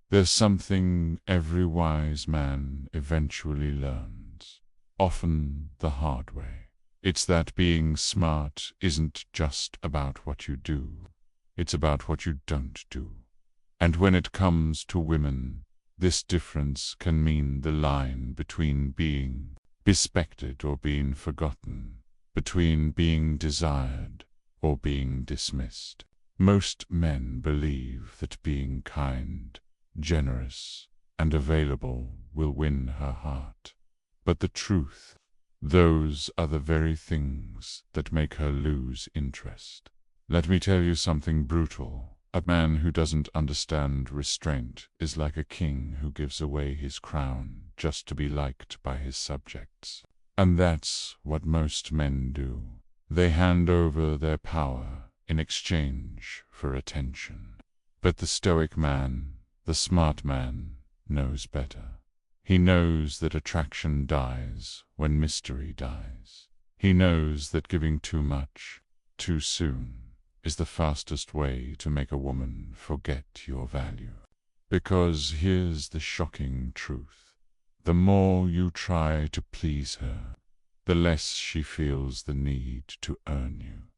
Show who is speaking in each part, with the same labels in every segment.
Speaker 1: There's something every wise man eventually learns, often the hard way. It's that being smart isn't just about what you do, it's about what you don't do. And when it comes to women, this difference can mean the line between being respected or being forgotten, between being desired or being dismissed. Most men believe that being kind, generous, and available will win her heart. But the truth, those are the very things that make her lose interest. Let me tell you something brutal. A man who doesn't understand restraint is like a king who gives away his crown just to be liked by his subjects. And that's what most men do. They hand over their power in exchange for attention. But the stoic man, the smart man, knows better. He knows that attraction dies when mystery dies. He knows that giving too much, too soon, is the fastest way to make a woman forget your value. Because here's the shocking truth. The more you try to please her, the less she feels the need to earn you.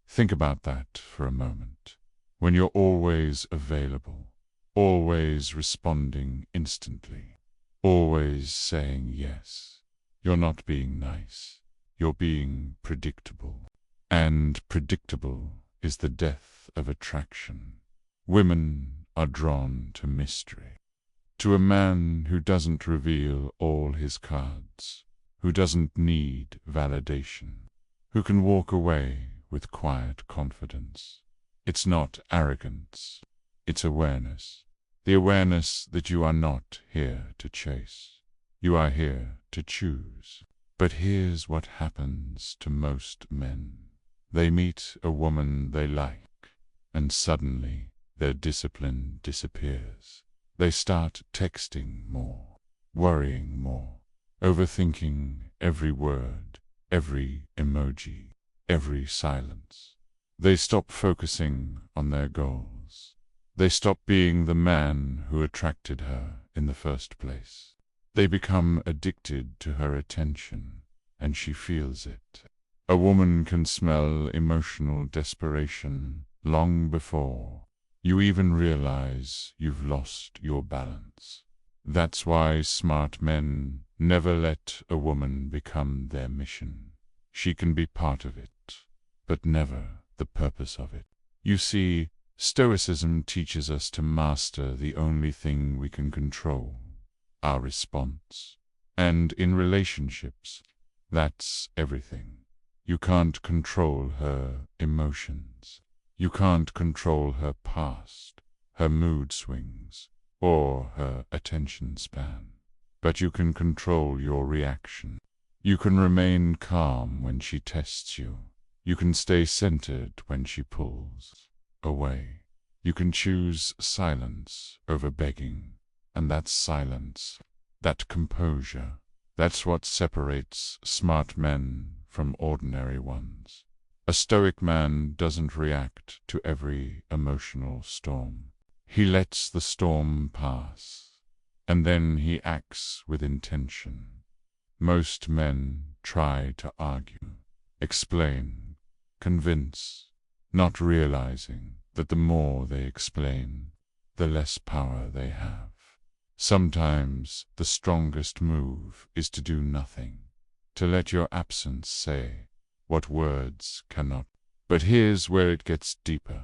Speaker 1: Think about that for a moment. When you're always available, always responding instantly, always saying yes, you're not being nice, you're being predictable. And predictable is the death of attraction. Women are drawn to mystery, to a man who doesn't reveal all his cards, who doesn't need validation, who can walk away with quiet confidence. It's not arrogance, it's awareness. The awareness that you are not here to chase. You are here to choose. But here's what happens to most men. They meet a woman they like, and suddenly their discipline disappears. They start texting more, worrying more, overthinking every word, every emoji, every silence. They stop focusing on their goals. They stop being the man who attracted her in the first place. They become addicted to her attention, and she feels it. A woman can smell emotional desperation long before you even realize you've lost your balance. That's why smart men never let a woman become their mission. She can be part of it, but never the purpose of it. You see, Stoicism teaches us to master the only thing we can control, our response. And in relationships, that's everything. You can't control her emotions. You can't control her past, her mood swings, or her attention span. But you can control your reaction. You can remain calm when she tests you. You can stay centered when she pulls away. You can choose silence over begging. And that silence, that composure, that's what separates smart men from ordinary ones. A stoic man doesn't react to every emotional storm. He lets the storm pass, and then he acts with intention. Most men try to argue, explain, convince, not realizing that the more they explain, the less power they have. Sometimes the strongest move is to do nothing, to let your absence say what words cannot. But here's where it gets deeper.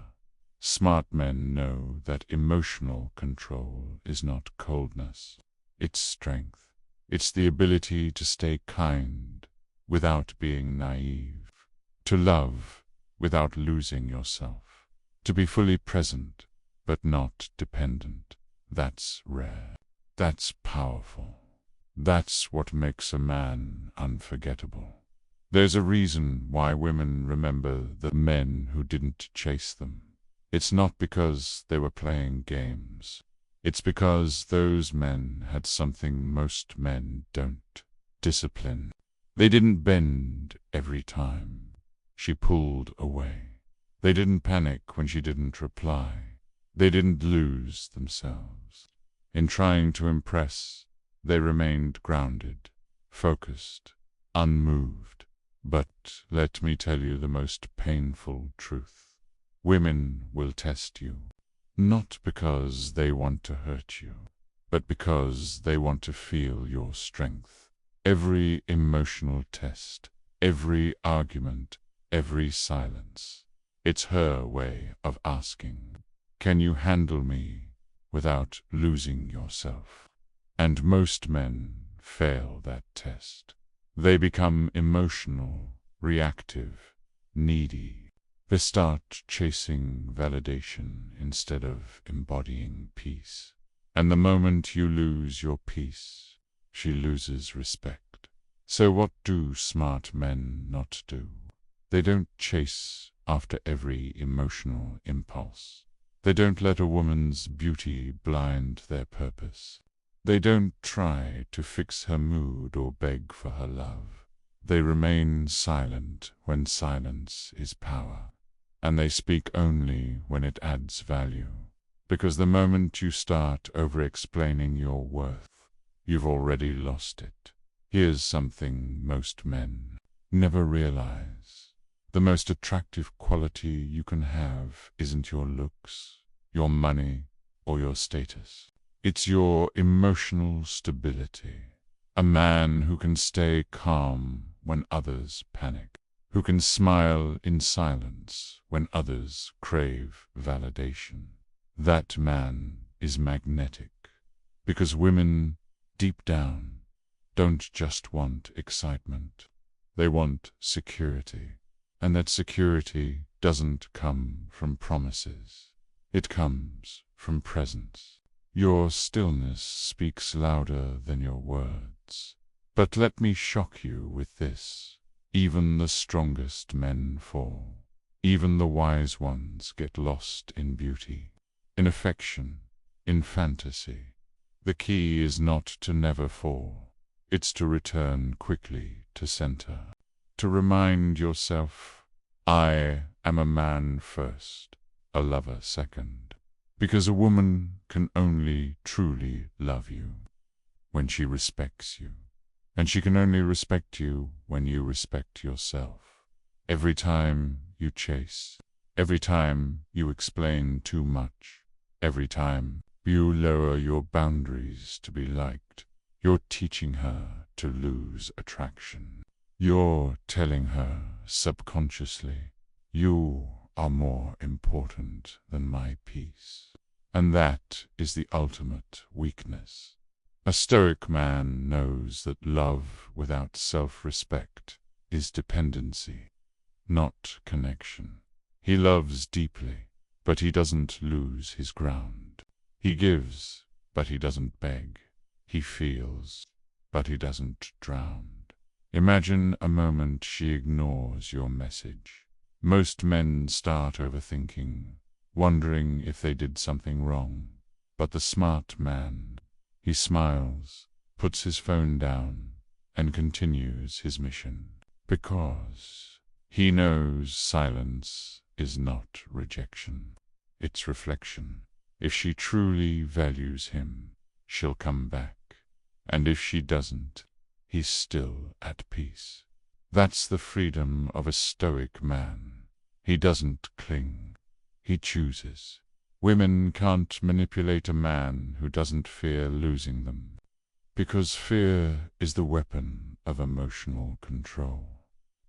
Speaker 1: Smart men know that emotional control is not coldness, it's strength. It's the ability to stay kind without being naive, to love without losing yourself, to be fully present but not dependent. That's rare. That's powerful. That's what makes a man unforgettable. There's a reason why women remember the men who didn't chase them. It's not because they were playing games. It's because those men had something most men don't: discipline. They didn't bend every time she pulled away. They didn't panic when she didn't reply. They didn't lose themselves. In trying to impress, they remained grounded, focused, unmoved. But let me tell you the most painful truth. Women will test you, not because they want to hurt you, but because they want to feel your strength. Every emotional test, every argument, every silence. It's her way of asking, can you handle me without losing yourself? And most men fail that test. They become emotional, reactive, needy. They start chasing validation instead of embodying peace. And the moment you lose your peace, she loses respect. So what do smart men not do? They don't chase after every emotional impulse. They don't let a woman's beauty blind their purpose. They don't try to fix her mood or beg for her love. They remain silent when silence is power. And they speak only when it adds value. Because the moment you start over-explaining your worth, you've already lost it. Here's something most men never realize. The most attractive quality you can have isn't your looks, your money, or your status. It's your emotional stability. A man who can stay calm when others panic, who can smile in silence when others crave validation. That man is magnetic, because women, deep down, don't just want excitement. They want security, and that security doesn't come from promises. It comes from presence. Your stillness speaks louder than your words. But let me shock you with this. Even the strongest men fall. Even the wise ones get lost in beauty, in affection, in fantasy. The key is not to never fall. It's to return quickly to center. To remind yourself, I am a man first, a lover second. Because a woman can only truly love you when she respects you. And she can only respect you when you respect yourself. Every time you chase, every time you explain too much, every time you lower your boundaries to be liked, you're teaching her to lose attraction. You're telling her subconsciously, you are more important than my peace. And that is the ultimate weakness. A Stoic man knows that love without self-respect is dependency, not connection. He loves deeply, but he doesn't lose his ground. He gives, but he doesn't beg. He feels, but he doesn't drown. Imagine a moment she ignores your message. Most men start overthinking, wondering if they did something wrong. But the smart man, he smiles, puts his phone down, and continues his mission. Because he knows silence is not rejection, it's reflection. If she truly values him, she'll come back. And if she doesn't, he's still at peace. That's the freedom of a Stoic man. He doesn't cling. He chooses. Women can't manipulate a man who doesn't fear losing them. Because fear is the weapon of emotional control.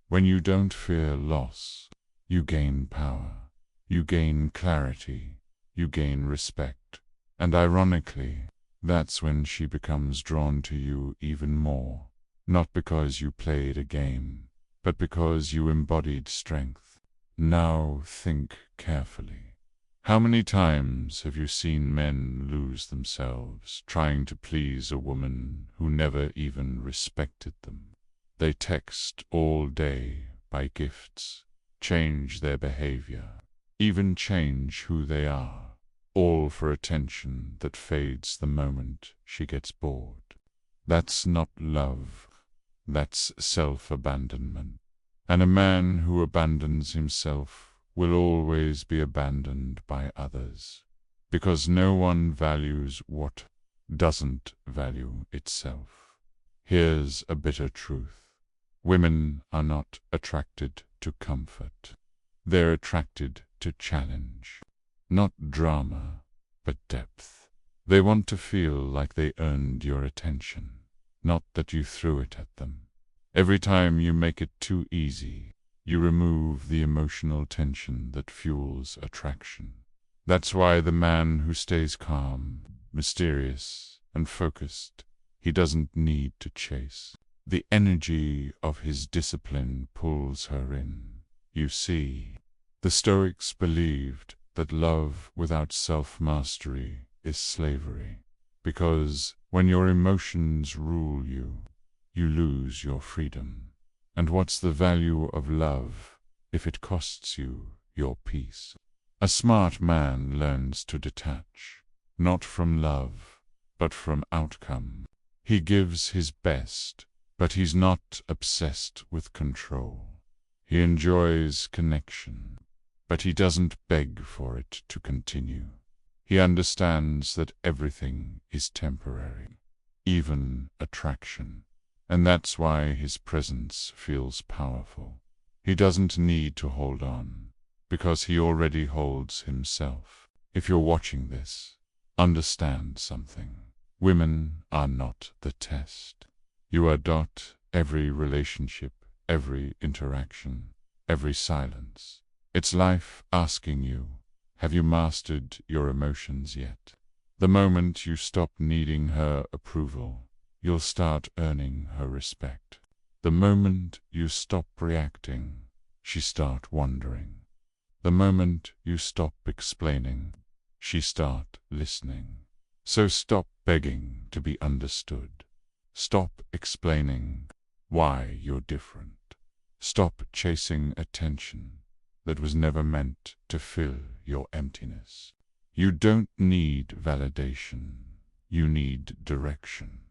Speaker 1: When you don't fear loss, you gain power. You gain clarity. You gain respect. And ironically, that's when she becomes drawn to you even more. Not because you played a game, but because you embodied strength. Now think carefully. How many times have you seen men lose themselves trying to please a woman who never even respected them? They text all day, buy gifts, change their behavior, even change who they are, all for attention that fades the moment she gets bored. That's not love. That's self-abandonment. And a man who abandons himself will always be abandoned by others, because no one values what doesn't value itself. Here's a bitter truth. Women are not attracted to comfort. They're attracted to challenge. Not drama, but depth. They want to feel like they earned your attention, not that you threw it at them. Every time you make it too easy, you remove the emotional tension that fuels attraction. That's why the man who stays calm, mysterious, and focused, he doesn't need to chase. The energy of his discipline pulls her in. You see, the Stoics believed that love without self-mastery is slavery, because when your emotions rule you, you lose your freedom. And what's the value of love if it costs you your peace? A smart man learns to detach, not from love, but from outcome. He gives his best, but he's not obsessed with control. He enjoys connection, but he doesn't beg for it to continue. He understands that everything is temporary, even attraction. And that's why his presence feels powerful. He doesn't need to hold on, because he already holds himself. If you're watching this, understand something. Women are not the test. You are not every relationship, every interaction, every silence. It's life asking you, have you mastered your emotions yet? The moment you stop needing her approval, you'll start earning her respect. The moment you stop reacting, she start wondering. The moment you stop explaining, she start listening. So stop begging to be understood. Stop explaining why you're different. Stop chasing attention that was never meant to fill your emptiness. You don't need validation. You need direction.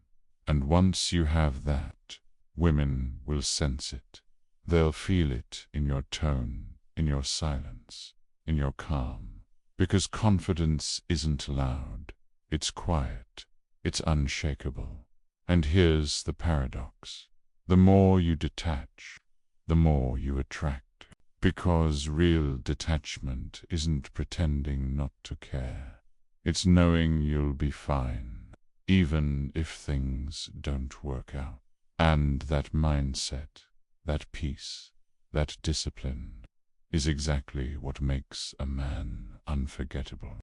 Speaker 1: And once you have that, women will sense it. They'll feel it in your tone, in your silence, in your calm. Because confidence isn't loud. It's quiet. It's unshakable. And here's the paradox. The more you detach, the more you attract. Because real detachment isn't pretending not to care. It's knowing you'll be fine, even if things don't work out. And that mindset, that peace, that discipline is exactly what makes a man unforgettable.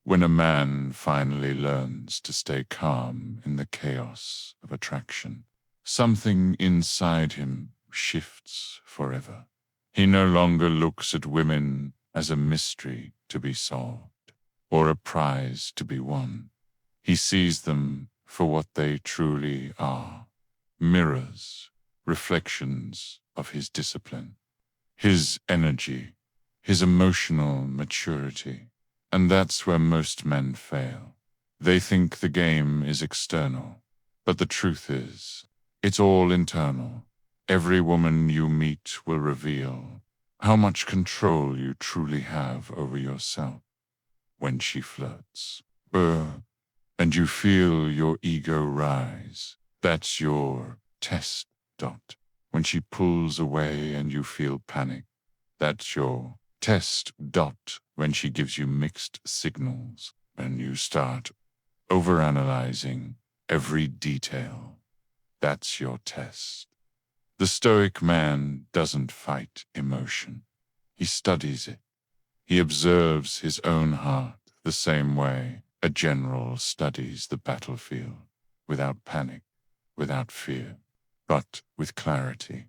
Speaker 1: When a man finally learns to stay calm in the chaos of attraction, something inside him shifts forever. He no longer looks at women as a mystery to be solved or a prize to be won. He sees them for what they truly are, mirrors, reflections of his discipline, his energy, his emotional maturity. And that's where most men fail. They think the game is external, but the truth is, it's all internal. Every woman you meet will reveal how much control you truly have over yourself when she flirts. And you feel your ego rise. That's your test. When she pulls away and you feel panic, that's your test. When she gives you mixed signals and you start overanalyzing every detail, that's your test. The Stoic man doesn't fight emotion. He studies it. He observes his own heart the same way a general studies the battlefield, without panic, without fear, but with clarity.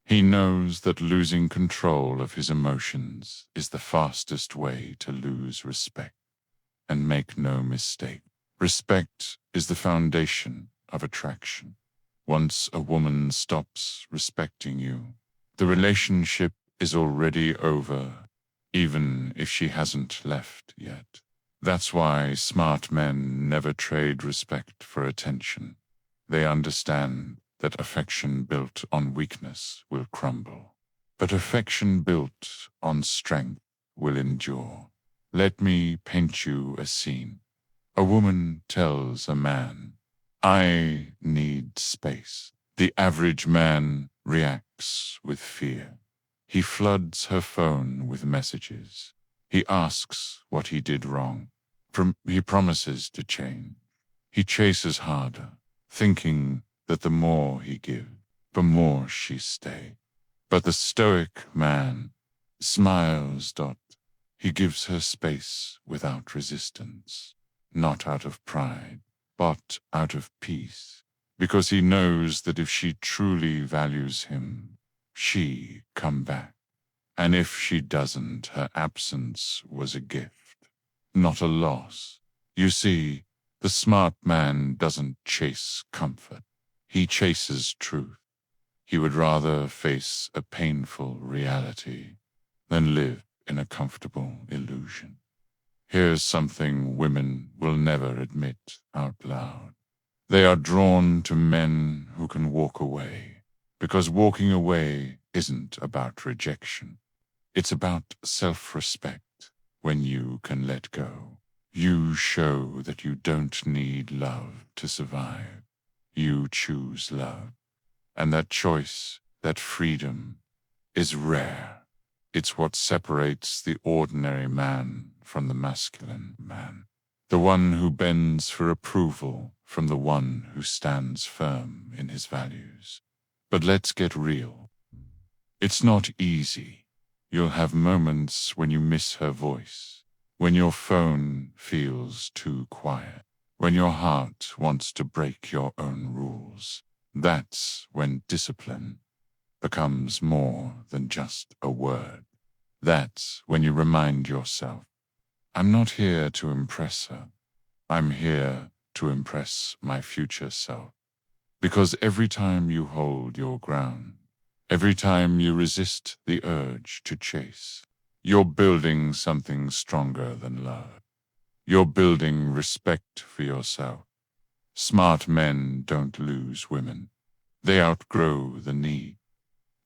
Speaker 1: He knows that losing control of his emotions is the fastest way to lose respect. And make no mistake, respect is the foundation of attraction. Once a woman stops respecting you, the relationship is already over, even if she hasn't left yet. That's why smart men never trade respect for attention. They understand that affection built on weakness will crumble, but affection built on strength will endure. Let me paint you a scene. A woman tells a man, "I need space." The average man reacts with fear. He floods her phone with messages. He asks what he did wrong. He promises to change. He chases harder, thinking that the more he gives, the more she stays. But the Stoic man smiles. He gives her space without resistance, not out of pride, but out of peace, because he knows that if she truly values him, she come back. And if she doesn't, her absence was a gift, not a loss. You see, the smart man doesn't chase comfort. He chases truth. He would rather face a painful reality than live in a comfortable illusion. Here's something women will never admit out loud. They are drawn to men who can walk away, because walking away isn't about rejection. It's about self-respect. When you can let go, you show that you don't need love to survive. You choose love. And that choice, that freedom, is rare. It's what separates the ordinary man from the masculine man. The one who bends for approval from the one who stands firm in his values. But let's get real. It's not easy. You'll have moments when you miss her voice, when your phone feels too quiet, when your heart wants to break your own rules. That's when discipline becomes more than just a word. That's when you remind yourself, I'm not here to impress her. I'm here to impress my future self. Because every time you hold your ground, every time you resist the urge to chase, you're building something stronger than love. You're building respect for yourself. Smart men don't lose women. They outgrow the need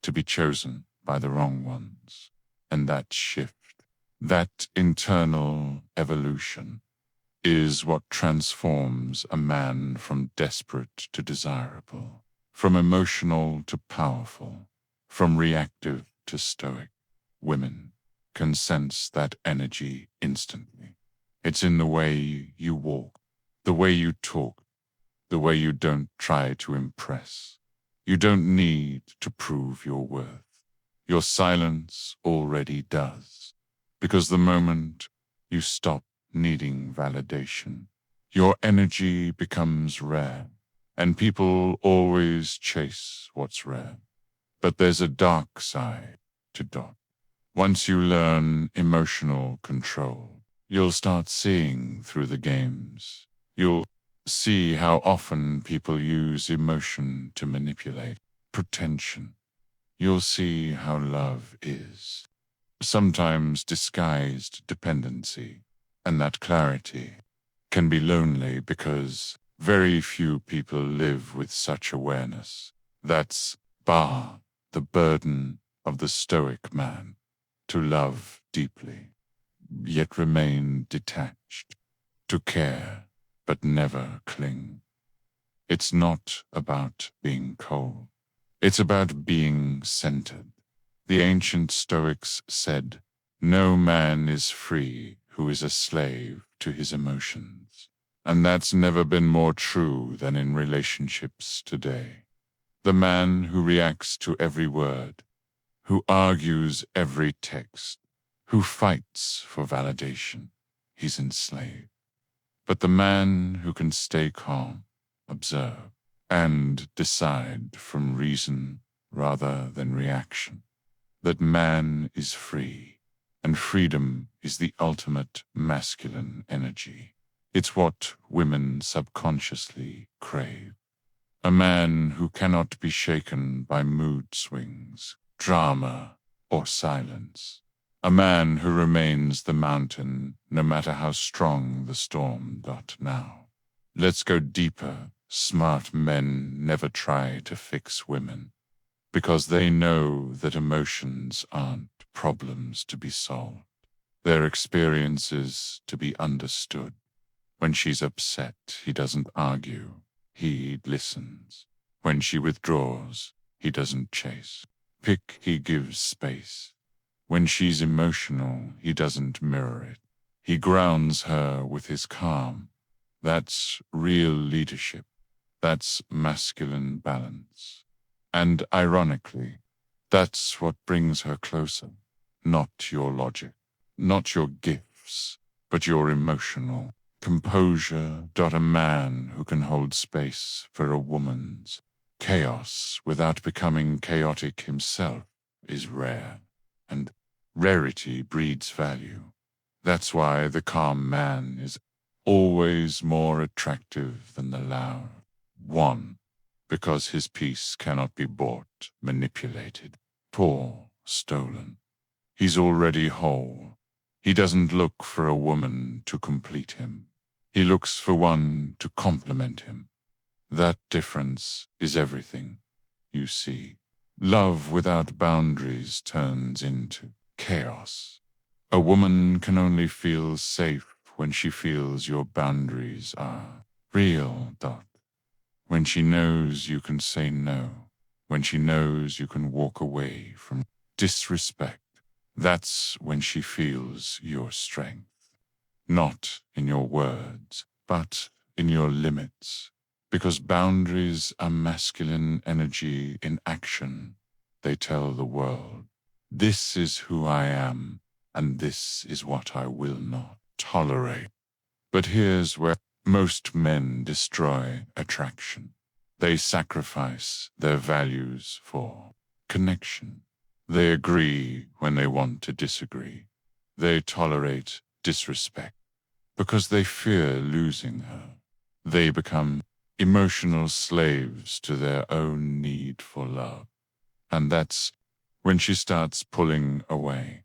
Speaker 1: to be chosen by the wrong ones. And that shift, that internal evolution, is what transforms a man from desperate to desirable, from emotional to powerful, from reactive to stoic. Women can sense that energy instantly. It's in the way you walk, the way you talk, the way you don't try to impress. You don't need to prove your worth. Your silence already does. Because the moment you stop needing validation, your energy becomes rare, and people always chase what's rare. But there's a dark side to Dot. Once you learn emotional control, you'll start seeing through the games. You'll see how often people use emotion to manipulate, pretension. You'll see how love is sometimes disguised dependency, and that clarity can be lonely because very few people live with such awareness. That's the burden of the Stoic man, to love deeply, yet remain detached, to care but never cling. It's not about being cold. It's about being centered. The ancient Stoics said, "No man is free who is a slave to his emotions." And that's never been more true than in relationships today. The man who reacts to every word, who argues every text, who fights for validation, he's enslaved. But the man who can stay calm, observe, and decide from reason rather than reaction, that man is free, and freedom is the ultimate masculine energy. It's what women subconsciously crave. A man who cannot be shaken by mood swings, drama, or silence. A man who remains the mountain no matter how strong the storm. Now, let's go deeper. Smart men never try to fix women, because they know that emotions aren't problems to be solved. They're experiences to be understood. When she's upset, he doesn't argue. He listens. When she withdraws, he doesn't chase. He gives space. When she's emotional, he doesn't mirror it. He grounds her with his calm. That's real leadership. That's masculine balance. And ironically, that's what brings her closer. Not your logic, not your gifts, but your emotional composure. A man who can hold space for a woman's chaos without becoming chaotic himself is rare, and rarity breeds value. That's why the calm man is always more attractive than the loud one, because his peace cannot be bought, manipulated, stolen. He's already whole. He doesn't look for a woman to complete him. He looks for one to complement him. That difference is everything. You see, love without boundaries turns into chaos. A woman can only feel safe when she feels your boundaries are real. When she knows you can say no. When she knows you can walk away from disrespect. That's when she feels your strength. Not in your words, but in your limits. Because boundaries are masculine energy in action. They tell the world, this is who I am, and this is what I will not tolerate. But here's where most men destroy attraction. They sacrifice their values for connection. They agree when they want to disagree. They tolerate disrespect because they fear losing her. They become emotional slaves to their own need for love. And that's when she starts pulling away.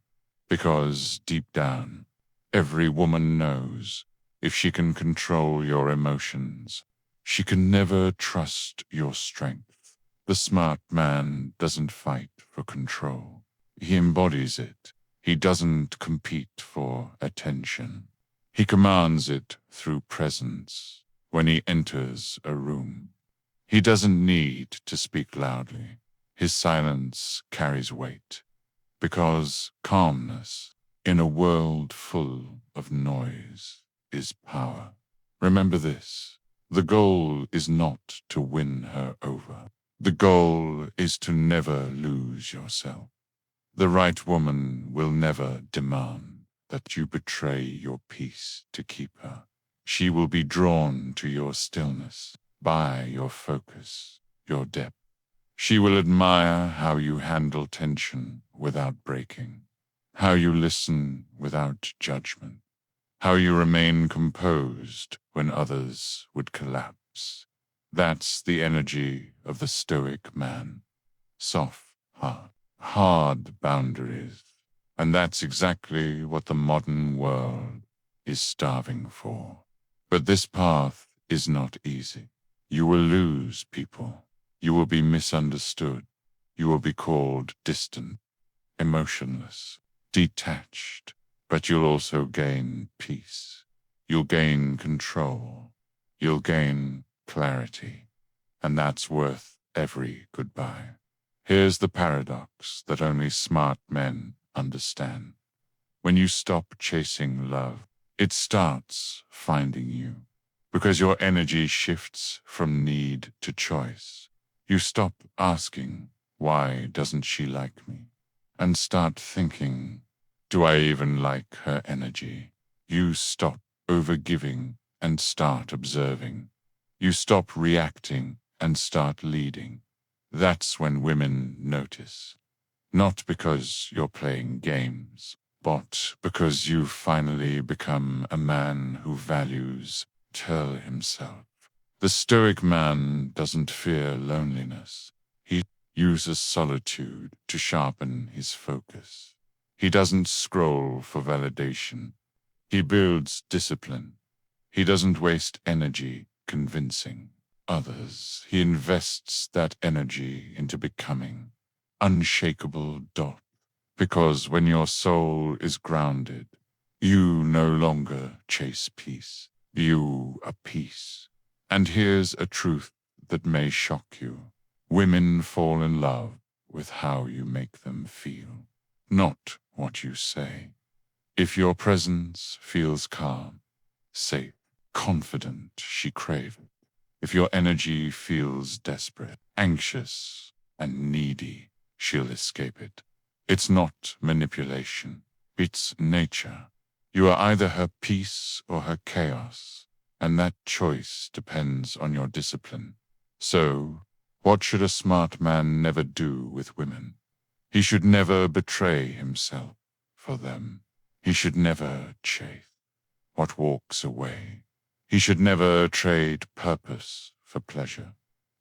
Speaker 1: Because deep down, every woman knows if she can control your emotions, she can never trust your strength. The smart man doesn't fight for control. He embodies it. He doesn't compete for attention. He commands it through presence. When he enters a room, he doesn't need to speak loudly. His silence carries weight. Because calmness, in a world full of noise, is power. Remember this. The goal is not to win her over. The goal is to never lose yourself. The right woman will never demand that you betray your peace to keep her. She will be drawn to your stillness, by your focus, your depth. She will admire how you handle tension without breaking, how you listen without judgment, how you remain composed when others would collapse. That's the energy of the Stoic man. Soft, hard boundaries. And that's exactly what the modern world is starving for. But this path is not easy. You will lose people. You will be misunderstood. You will be called distant, emotionless, detached. But you'll also gain peace. You'll gain control. You'll gain clarity. And that's worth every goodbye. Here's the paradox that only smart men understand. When you stop chasing love, it starts finding you. Because your energy shifts from need to choice. You stop asking, why doesn't she like me? And start thinking, do I even like her energy? You stop overgiving and start observing. You stop reacting and start leading. That's when women notice. Not because you're playing games, but because you've finally become a man who values himself. The Stoic man doesn't fear loneliness. He uses solitude to sharpen his focus. He doesn't scroll for validation. He builds discipline. He doesn't waste energy convincing others. He invests that energy into becoming unshakable. Because when your soul is grounded, you no longer chase peace. You are peace. And here's a truth that may shock you. Women fall in love with how you make them feel, not what you say. If your presence feels calm, safe, confident, she craves it. If your energy feels desperate, anxious, and needy, she'll escape it. It's not manipulation. It's nature. You are either her peace or her chaos, and that choice depends on your discipline. So, what should a smart man never do with women? He should never betray himself for them. He should never chase what walks away. He should never trade purpose for pleasure.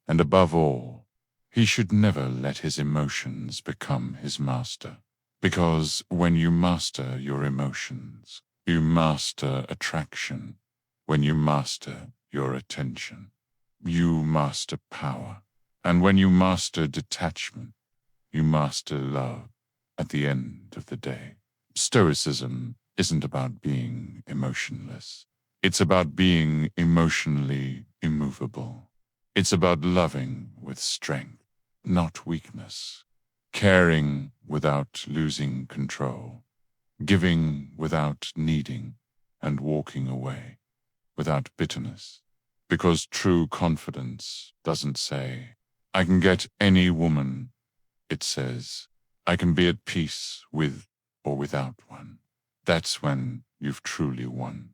Speaker 1: And above all, he should never let his emotions become his master. Because when you master your emotions, you master attraction. When you master your attention, you master power. And when you master detachment, you master love at the end of the day. Stoicism isn't about being emotionless. It's about being emotionally immovable. It's about loving with strength, not weakness. Caring without losing control. Giving without needing, and walking away without bitterness. Because true confidence doesn't say, I can get any woman. It says, I can be at peace with or without one. That's when you've truly won.